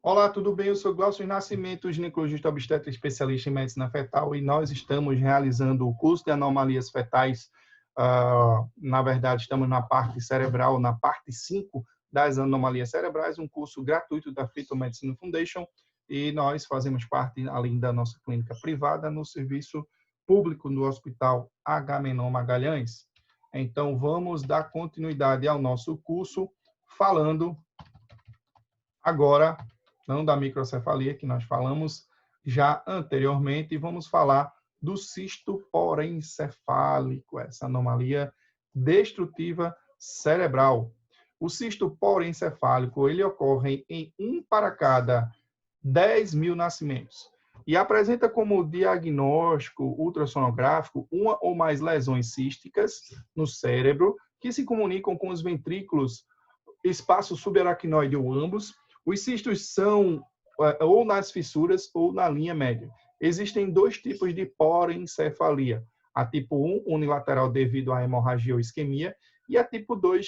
Olá, tudo bem? Eu sou Glaucio Nascimento, ginecologista obstetra especialista em medicina fetal, e nós estamos realizando o curso de anomalias fetais. Na verdade, estamos na parte cerebral, na parte 5 das anomalias cerebrais, um curso gratuito da Fetal Medicine Foundation, e nós fazemos parte, além da nossa clínica privada, no serviço público do Hospital Agamenon Magalhães. Então, vamos dar continuidade ao nosso curso, falando agora não da microcefalia, que nós falamos já anteriormente, e vamos falar do cisto porencefálico, essa anomalia destrutiva cerebral. O cisto porencefálico, ele ocorre em 1 para cada 10 mil nascimentos e apresenta como diagnóstico ultrassonográfico uma ou mais lesões císticas no cérebro que se comunicam com os ventrículos, espaço subaracnoide ou ambos. Os cistos são ou nas fissuras ou na linha média. Existem dois tipos de porencefalia. A tipo 1, unilateral devido à hemorragia ou isquemia, e a tipo 2,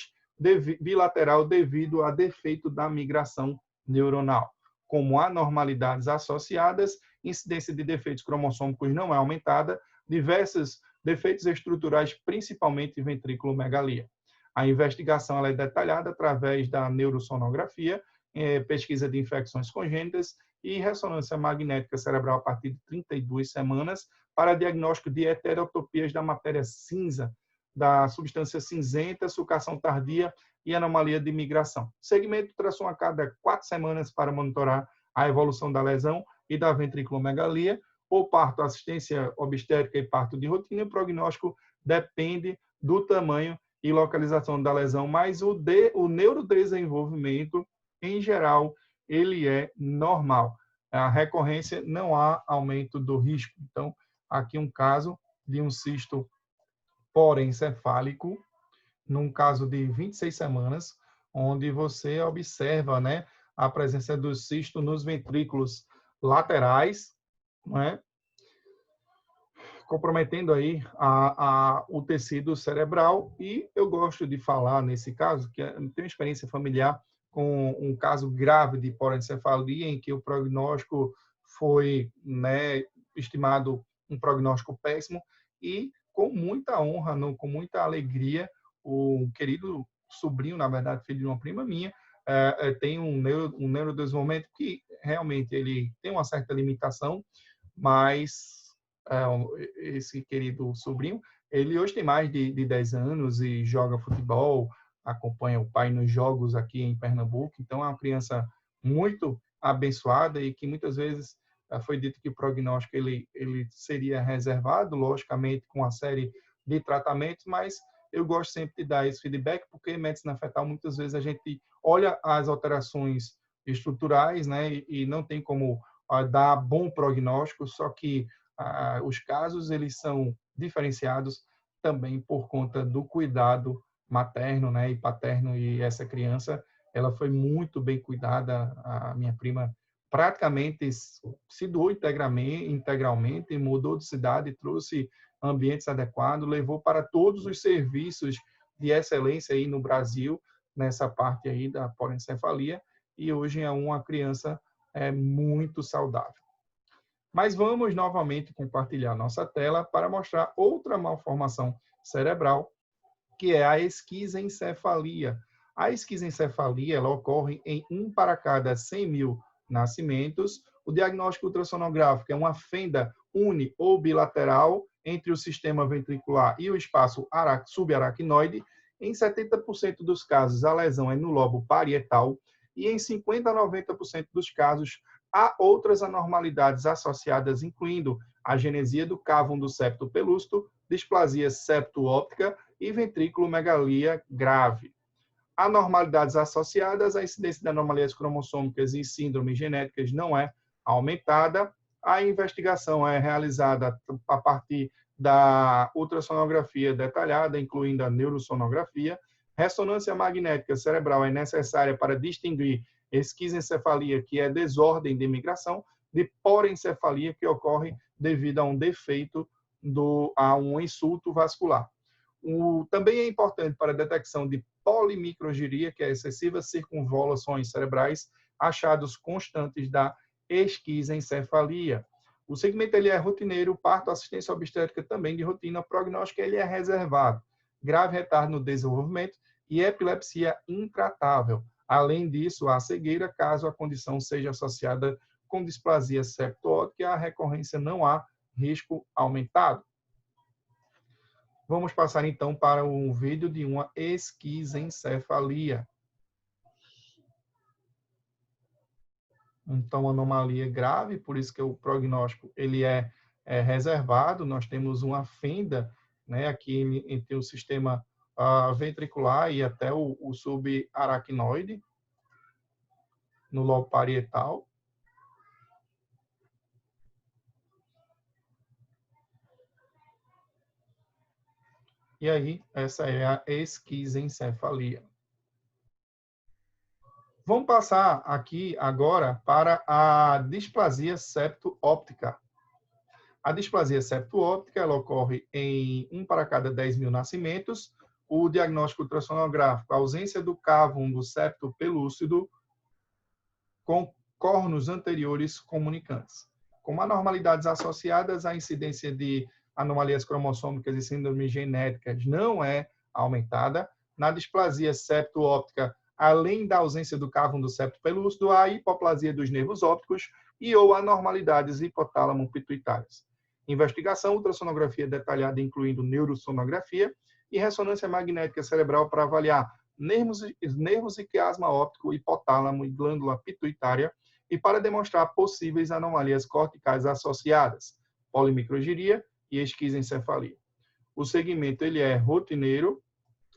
bilateral devido a defeito da migração neuronal. Como anormalidades associadas, incidência de defeitos cromossômicos não é aumentada, diversos defeitos estruturais, principalmente ventriculomegalia. A investigação ela é detalhada através da neurosonografia, pesquisa de infecções congênitas e ressonância magnética cerebral a partir de 32 semanas para diagnóstico de heterotopias da matéria cinza, da substância cinzenta, sucação tardia e anomalia de migração. Segmento de ultrassom a cada 4 semanas para monitorar a evolução da lesão e da ventriculomegalia. O parto, assistência obstétrica e parto de rotina, o prognóstico depende do tamanho e localização da lesão, mas o neurodesenvolvimento, em geral, ele é normal. A recorrência, não há aumento do risco. Então, aqui um caso de um cisto porencefálico, num caso de 26 semanas, onde você observa, né, a presença do cisto nos ventrículos laterais, né, comprometendo aí o tecido cerebral. E eu gosto de falar, nesse caso, que eu tenho experiência familiar com um caso grave de porencefalia, em que o prognóstico foi, né, estimado um prognóstico péssimo, e com muita honra, com muita alegria, o querido sobrinho, na verdade, filho de uma prima minha, tem um neurodesenvolvimento que realmente ele tem uma certa limitação, mas esse querido sobrinho, ele hoje tem mais de 10 anos e joga futebol, acompanha o pai nos jogos aqui em Pernambuco. Então, é uma criança muito abençoada e que muitas vezes foi dito que o prognóstico ele seria reservado, logicamente, com uma série de tratamentos, mas eu gosto sempre de dar esse feedback, porque em medicina fetal, muitas vezes, a gente olha as alterações estruturais, né, e não tem como dar bom prognóstico, só que os casos eles são diferenciados também por conta do cuidado materno, né, e paterno, e essa criança, ela foi muito bem cuidada. A minha prima praticamente se doou integralmente, mudou de cidade, trouxe ambientes adequados, levou para todos os serviços de excelência aí no Brasil, nessa parte aí da porencefalia, e hoje é uma criança muito saudável. Mas vamos novamente compartilhar nossa tela para mostrar outra malformação cerebral, que é a esquizencefalia. A esquizencefalia ela ocorre em 1 para cada 100 mil nascimentos. O diagnóstico ultrassonográfico é uma fenda uni ou bilateral entre o sistema ventricular e o espaço subaracnoide. Em 70% dos casos, a lesão é no lobo parietal, e em 50 a 90% dos casos, há outras anormalidades associadas, incluindo a genesia do cávum do septo pelúcido, displasia septo-óptica e ventriculomegalia grave. Anormalidades associadas à incidência de anomalias cromossômicas e síndromes genéticas não é aumentada. A investigação é realizada a partir da ultrassonografia detalhada, incluindo a neurosonografia. Ressonância magnética cerebral é necessária para distinguir esquizencefalia, que é desordem de migração, de porencefalia, que ocorre devido a um defeito, a um insulto vascular. Também é importante para a detecção de polimicrogiria, que é excessivas circunvoluções cerebrais, achados constantes da esquizencefalia. O segmento ele é rotineiro, parto, assistência obstétrica também de rotina, o prognóstico ele é reservado, grave retardo no desenvolvimento e epilepsia intratável. Além disso, há cegueira, caso a condição seja associada com displasia septo-óptica e a recorrência não há risco aumentado. Vamos passar então para um vídeo de uma esquizencefalia. Então, anomalia grave, por isso que o prognóstico ele é reservado. Nós temos uma fenda, né, aqui entre o sistema ventricular e até o subaracnoide, no lobo parietal. E aí, essa é a esquizencefalia. Vamos passar aqui agora para a displasia septo-óptica. A displasia septo-óptica ela ocorre em 1 para cada 10 mil nascimentos. O diagnóstico ultrassonográfico, ausência do cávum do septo pelúcido com córneos anteriores comunicantes. Com anormalidades associadas, a incidência de anomalias cromossômicas e síndromes genéticas não é aumentada. Na displasia septo-óptica, além da ausência do cávum do septo pelúcido, há hipoplasia dos nervos ópticos e ou anormalidades hipotálamo-pituitárias. Investigação, ultrassonografia detalhada, incluindo neurosonografia e ressonância magnética cerebral para avaliar nervos e quiasma óptico, hipotálamo e glândula pituitária e para demonstrar possíveis anomalias corticais associadas, polimicrogiria e esquizencefalia. O segmento ele é rotineiro,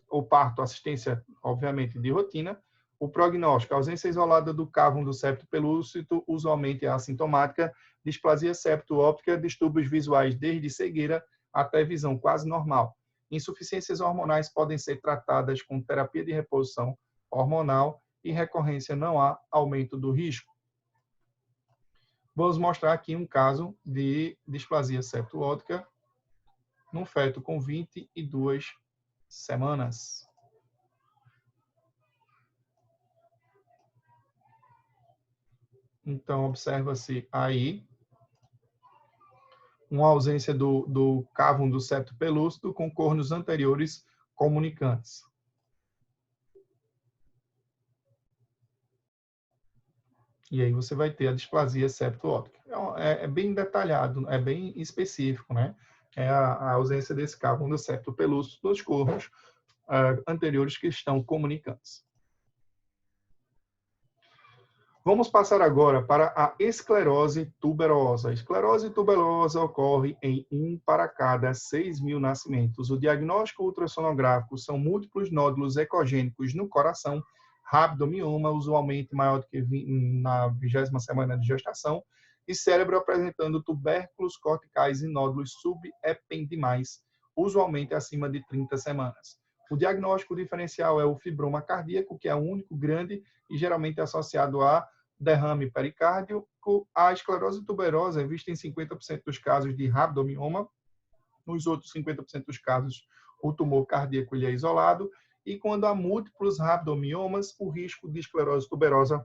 o parto, assistência, obviamente, de rotina. O prognóstico, ausência isolada do cávum do septo pelúcido, usualmente é assintomática, displasia septo-óptica, distúrbios visuais desde cegueira até visão quase normal. Insuficiências hormonais podem ser tratadas com terapia de reposição hormonal e recorrência não há aumento do risco. Vamos mostrar aqui um caso de displasia septo-óptica num feto com 22 semanas. Então, observa-se aí uma ausência do cávum do septo pelúcido com córneos anteriores comunicantes. E aí você vai ter a displasia septo-óptica. É bem detalhado, é bem específico, né? É a ausência desse cávum do septo pelúcido dos córneos anteriores que estão comunicantes. Vamos passar agora para a esclerose tuberosa. A esclerose tuberosa ocorre em 1 para cada 6 mil nascimentos. O diagnóstico ultrassonográfico são múltiplos nódulos ecogênicos no coração, rabdomioma, usualmente maior do que na 20ª semana de gestação, e cérebro apresentando tubérculos corticais e nódulos subependimais, usualmente acima de 30 semanas. O diagnóstico diferencial é o fibroma cardíaco, que é o único grande e geralmente associado a derrame pericárdico. A esclerose tuberosa é vista em 50% dos casos de rabdomioma. Nos outros 50% dos casos, o tumor cardíaco ele é isolado. E quando há múltiplos rabdomiomas, o risco de esclerose tuberosa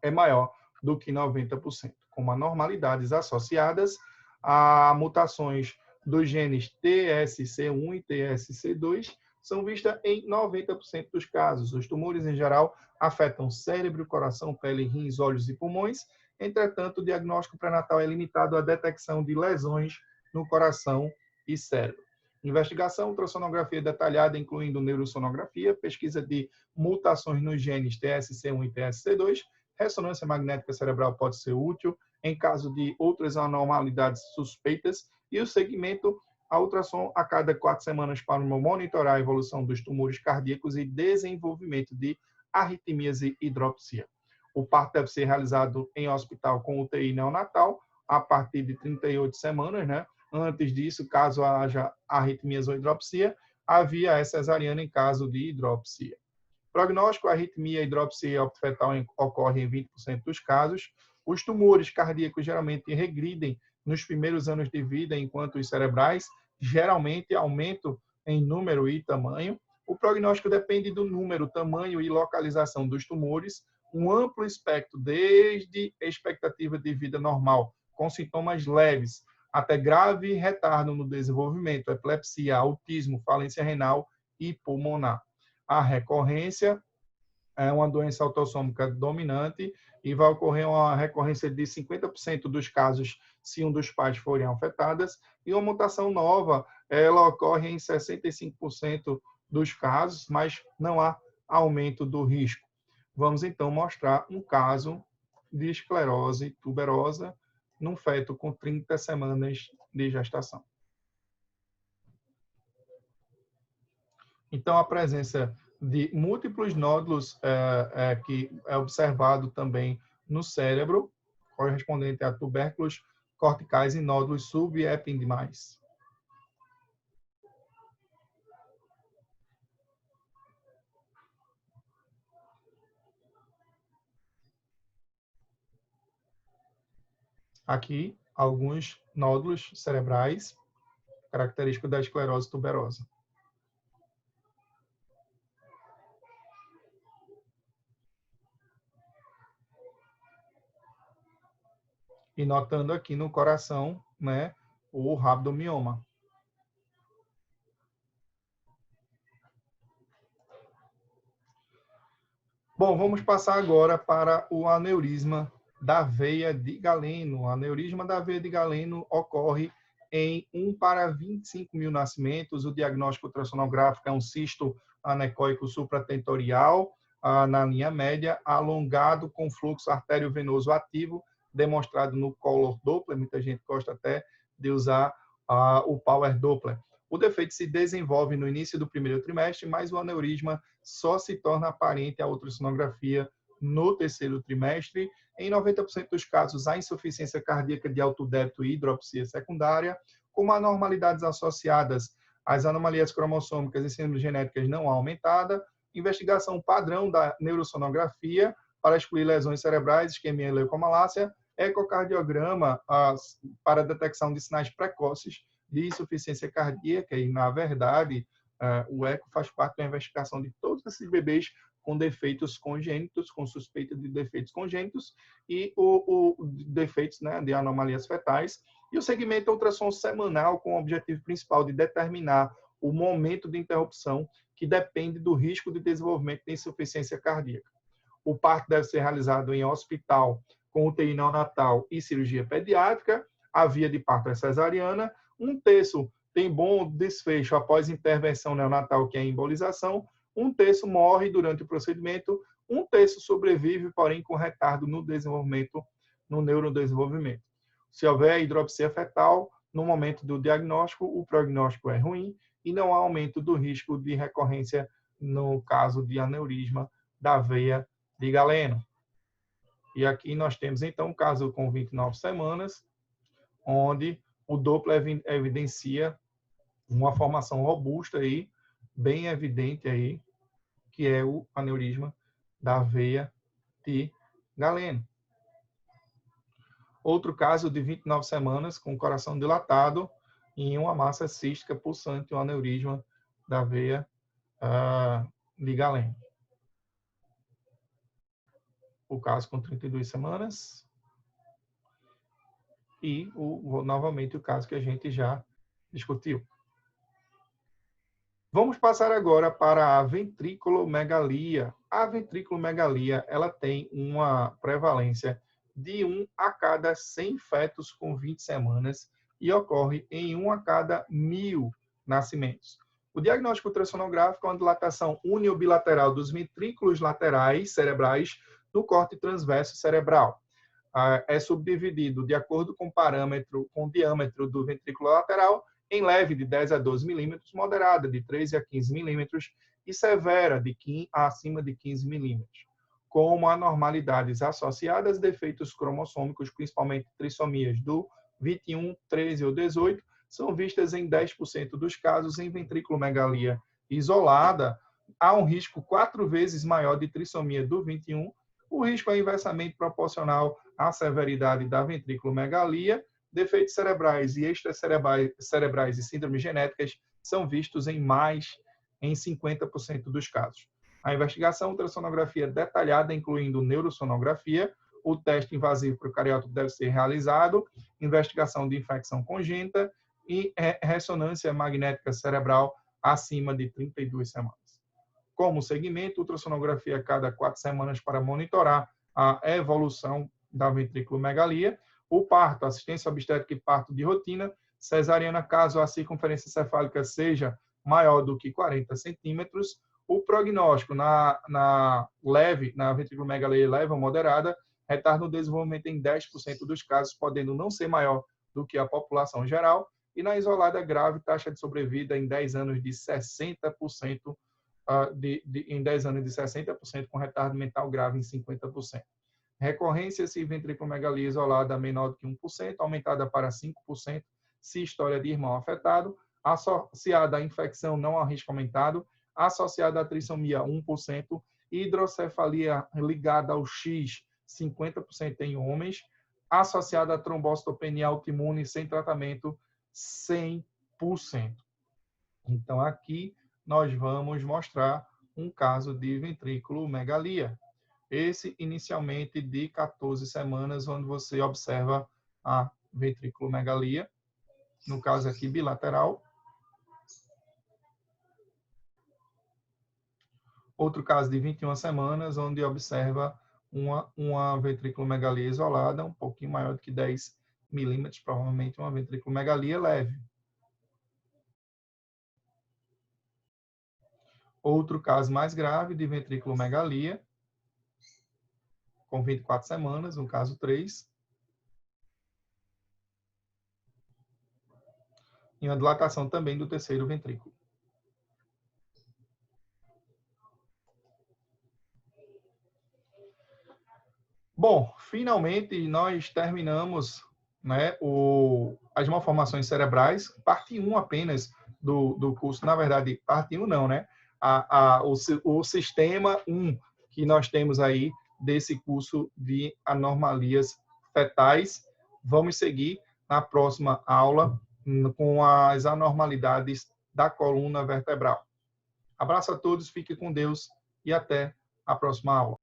é maior do que 90%, com anormalidades associadas a mutações dos genes TSC1 e TSC2, são vistas em 90% dos casos. Os tumores, em geral, afetam cérebro, coração, pele, rins, olhos e pulmões. Entretanto, o diagnóstico pré-natal é limitado à detecção de lesões no coração e cérebro. Investigação, ultrassonografia detalhada, incluindo neurosonografia, pesquisa de mutações nos genes TSC1 e TSC2, ressonância magnética cerebral pode ser útil em caso de outras anormalidades suspeitas, e o segmento a ultrassom a cada 4 semanas para monitorar a evolução dos tumores cardíacos e desenvolvimento de arritmias e hidropsia. O parto deve ser realizado em hospital com UTI neonatal a partir de 38 semanas, né? Antes disso, caso haja arritmias ou hidropsia, havia cesariana em caso de hidropsia. Prognóstico, arritmia, hidropsia e óbito fetal ocorre em 20% dos casos. Os tumores cardíacos geralmente regridem nos primeiros anos de vida, enquanto os cerebrais geralmente aumentam em número e tamanho. O prognóstico depende do número, tamanho e localização dos tumores. um amplo espectro, desde expectativa de vida normal, com sintomas leves, até grave retardo no desenvolvimento, epilepsia, autismo, falência renal e pulmonar. A recorrência é uma doença autossômica dominante e vai ocorrer uma recorrência de 50% dos casos se um dos pais forem afetadas, e uma mutação nova, ela ocorre em 65% dos casos, mas não há aumento do risco. Vamos então mostrar um caso de esclerose tuberosa num feto com 30 semanas de gestação. Então, a presença de múltiplos nódulos que é observado também no cérebro, correspondente a tubérculos corticais e nódulos subepidemais. Aqui, alguns nódulos cerebrais característicos da esclerose tuberosa. E notando aqui no coração, né, o rabdomioma. Bom, vamos passar agora para o aneurisma da veia de Galeno. O aneurisma da veia de Galeno ocorre em 1 para 25 mil nascimentos. O diagnóstico ultrassonográfico é um cisto anecoico supratentorial, na linha média, alongado com fluxo arteriovenoso ativo, demonstrado no Color Doppler. Muita gente gosta até de usar o Power Doppler. O defeito se desenvolve no início do primeiro trimestre, mas o aneurisma só se torna aparente à ultrassonografia no terceiro trimestre. Em 90% dos casos, há insuficiência cardíaca de alto débito e hidropsia secundária, com anormalidades associadas às anomalias cromossômicas e síndromes genéticas não aumentada, investigação padrão da neurosonografia para excluir lesões cerebrais, isquemia e leucomalácia, ecocardiograma para detecção de sinais precoces de insuficiência cardíaca, e, na verdade, o eco faz parte da investigação de todos esses bebês com defeitos congênitos, com suspeita de defeitos congênitos e defeitos, né, de anomalias fetais, e o segmento ultrassom semanal com o objetivo principal de determinar o momento de interrupção, que depende do risco de desenvolvimento de insuficiência cardíaca. O parto deve ser realizado em hospital com UTI neonatal e cirurgia pediátrica. A via de parto é cesariana. 1/3 tem bom desfecho após intervenção neonatal, que é a embolização. 1/3 morre durante o procedimento. 1/3 sobrevive, porém com retardo no desenvolvimento, no neurodesenvolvimento. Se houver hidropsia fetal, no momento do diagnóstico, o prognóstico é ruim e não há aumento do risco de recorrência no caso de aneurisma da veia de Galeno. E aqui nós temos, então, um caso com 29 semanas, onde o Doppler evidencia uma formação robusta aí, bem evidente aí, que é o aneurisma da veia de Galeno. Outro caso de 29 semanas, com coração dilatado, em uma massa cística pulsante, um aneurisma da veia de Galeno. O caso com 32 semanas. E, novamente, o caso que a gente já discutiu. Vamos passar agora para a ventriculomegalia. A ventriculomegalia, ela tem uma prevalência de 1 a cada 100 fetos com 20 semanas e ocorre em 1 a cada 1.000 nascimentos. O diagnóstico ultrassonográfico é uma dilatação uniobilateral dos ventrículos laterais cerebrais do córtex transverso cerebral. É subdividido de acordo com o diâmetro do ventrículo lateral, em leve de 10 a 12 milímetros, moderada de 13 a 15 milímetros e severa acima de 15 milímetros, com anormalidades associadas a defeitos cromossômicos, principalmente trissomias do 21, 13 ou 18, são vistas em 10% dos casos. Em ventriculomegalia isolada, há um risco 4 vezes maior de trissomia do 21, o risco é inversamente proporcional à severidade da ventriculomegalia. Defeitos cerebrais e extracerebrais e síndromes genéticas são vistos em 50% dos casos. A investigação ultrassonografia detalhada, incluindo neurosonografia, o teste invasivo procariótico deve ser realizado, investigação de infecção congênita e ressonância magnética cerebral acima de 32 semanas. Como segmento, ultrassonografia a cada 4 semanas para monitorar a evolução da ventriculomegalia, o parto, assistência obstétrica e parto de rotina, cesariana caso a circunferência cefálica seja maior do que 40 centímetros, o prognóstico na ventriculomegalia leve ou moderada, retarda o desenvolvimento em 10% dos casos, podendo não ser maior do que a população geral, e na isolada grave, taxa de sobrevida em 10 anos de 60%, em 10 anos de 60%, com retardo mental grave em 50%. Recorrência se ventriculomegalia isolada menor do que 1%, aumentada para 5%, se história de irmão afetado, associada à infecção não há risco aumentado, associada à trissomia 1%, hidrocefalia ligada ao X 50% em homens, associada a trombocitopenia autoimune sem tratamento 100%. Então, aqui nós vamos mostrar um caso de ventriculomegalia. Esse, inicialmente, de 14 semanas, onde você observa a ventriculomegalia, no caso aqui bilateral. Outro caso de 21 semanas, onde observa uma ventriculomegalia isolada, um pouquinho maior do que 10 milímetros, provavelmente uma ventriculomegalia leve. Outro caso mais grave de ventriculomegalia, com 24 semanas, no caso 3. E uma dilatação também do terceiro ventrículo. Bom, finalmente nós terminamos, né, as malformações cerebrais, parte 1 apenas do curso. Na verdade, parte 1 não, né? O sistema 1 que nós temos aí desse curso de anomalias fetais. Vamos seguir na próxima aula com as anormalidades da coluna vertebral. Abraço a todos, fique com Deus e até a próxima aula.